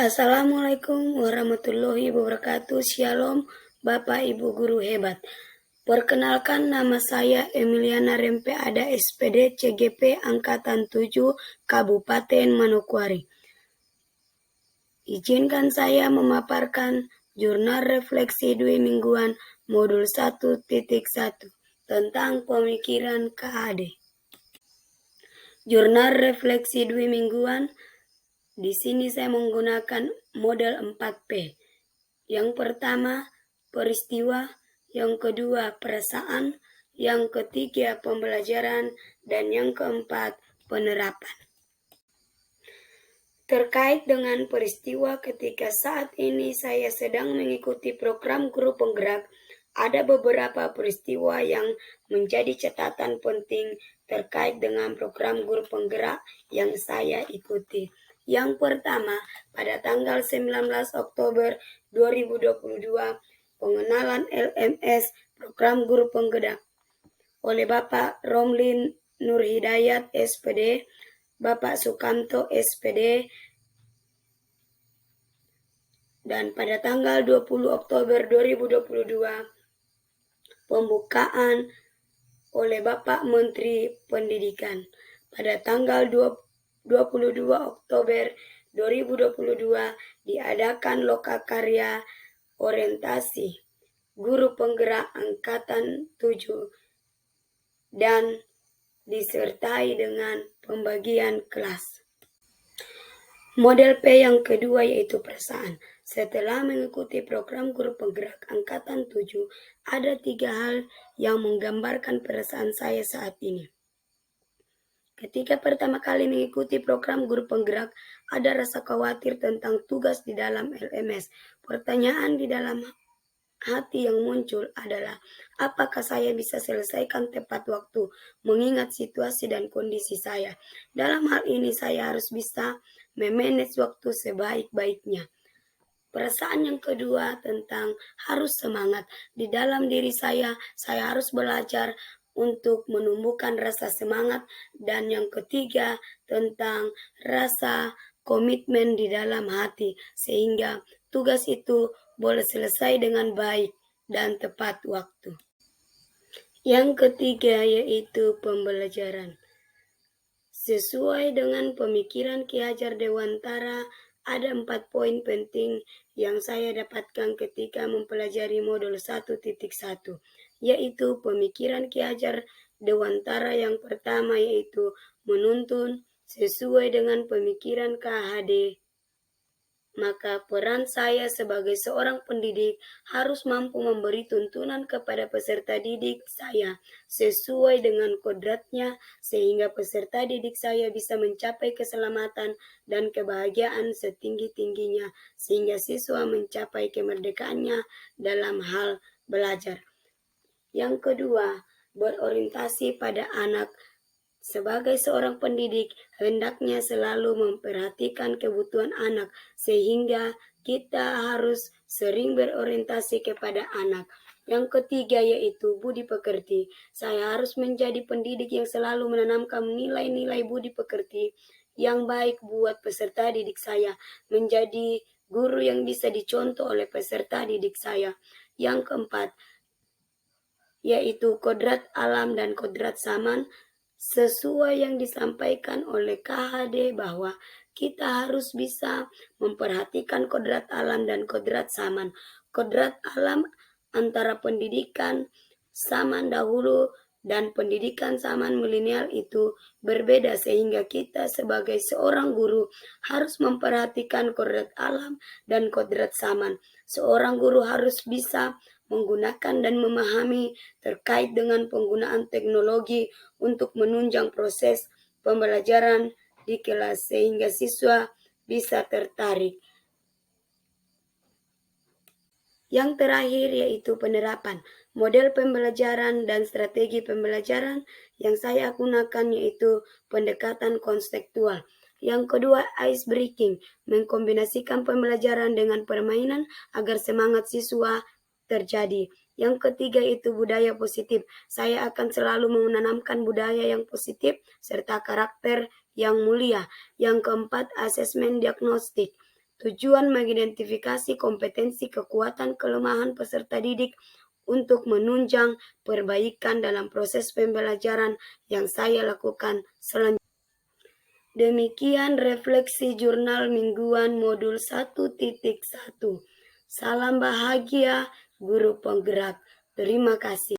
Assalamualaikum warahmatullahi wabarakatuh. Shalom Bapak Ibu Guru hebat. Perkenalkan, nama saya Emiliana Rempe Ada SPD CGP Angkatan 7 Kabupaten Manokwari. Izinkan saya memaparkan jurnal refleksi dwi mingguan modul 1.1 tentang pemikiran KHD. Jurnal refleksi dwi mingguan. Di sini saya menggunakan model 4P. Yang pertama, peristiwa. Yang kedua, perasaan. Yang ketiga, pembelajaran. Dan yang keempat, penerapan. Terkait dengan peristiwa, ketika saat ini saya sedang mengikuti program guru penggerak, ada beberapa peristiwa yang menjadi catatan penting terkait dengan program guru penggerak yang saya ikuti. Yang pertama, pada tanggal 19 Oktober 2022, pengenalan LMS program guru penggerak oleh Bapak Romlin Nurhidayat SPD, Bapak Sukamto SPD, dan pada tanggal 20 Oktober 2022, pembukaan oleh Bapak Menteri Pendidikan. Pada tanggal 22 Oktober 2022 diadakan lokakarya orientasi guru penggerak Angkatan 7 dan disertai dengan pembagian kelas. Model P yang kedua yaitu perasaan. Setelah mengikuti program guru penggerak Angkatan 7, ada 3 hal yang menggambarkan perasaan saya saat ini. Ketika pertama kali mengikuti program guru penggerak, ada rasa khawatir tentang tugas di dalam LMS. Pertanyaan di dalam hati yang muncul adalah, apakah saya bisa selesaikan tepat waktu, mengingat situasi dan kondisi saya. Dalam hal ini saya harus bisa memanage waktu sebaik-baiknya. Perasaan yang kedua tentang harus semangat. Di dalam diri saya harus belajar untuk menumbuhkan rasa semangat. Dan yang ketiga tentang rasa komitmen di dalam hati, sehingga tugas itu boleh selesai dengan baik dan tepat waktu. Yang ketiga yaitu pembelajaran. Sesuai dengan pemikiran Ki Hajar Dewantara, ada 4 poin penting yang saya dapatkan ketika mempelajari modul 1.1, yaitu pemikiran Ki Hajar Dewantara yang pertama yaitu menuntun sesuai dengan pemikiran KHD. Maka peran saya sebagai seorang pendidik harus mampu memberi tuntunan kepada peserta didik saya sesuai dengan kodratnya, sehingga peserta didik saya bisa mencapai keselamatan dan kebahagiaan setinggi-tingginya, sehingga siswa mencapai kemerdekaannya dalam hal belajar. Yang kedua, berorientasi pada anak. Sebagai seorang pendidik, hendaknya selalu memperhatikan kebutuhan anak, sehingga kita harus sering berorientasi kepada anak. Yang ketiga yaitu budi pekerti. Saya harus menjadi pendidik yang selalu menanamkan nilai-nilai budi pekerti yang baik buat peserta didik saya, menjadi guru yang bisa dicontoh oleh peserta didik saya. Yang keempat yaitu kodrat alam dan kodrat zaman, sesuai yang disampaikan oleh KHD bahwa kita harus bisa memperhatikan kodrat alam dan kodrat zaman. Kodrat alam antara pendidikan zaman dahulu dan pendidikan zaman milenial itu berbeda, sehingga kita sebagai seorang guru harus memperhatikan kodrat alam dan kodrat zaman. Seorang guru harus bisa menggunakan dan memahami terkait dengan penggunaan teknologi untuk menunjang proses pembelajaran di kelas, sehingga siswa bisa tertarik. Yang terakhir yaitu penerapan. Model pembelajaran dan strategi pembelajaran yang saya gunakan yaitu pendekatan konseptual. Yang kedua, ice breaking, mengkombinasikan pembelajaran dengan permainan agar semangat siswa terjadi. Yang ketiga itu budaya positif. Saya akan selalu menanamkan budaya yang positif serta karakter yang mulia. Yang keempat, asesmen diagnostik. Tujuan mengidentifikasi kompetensi, kekuatan, kelemahan peserta didik untuk menunjang perbaikan dalam proses pembelajaran yang saya lakukan selanjutnya. Demikian refleksi jurnal mingguan modul 1.1. Salam bahagia, guru penggerak. Terima kasih.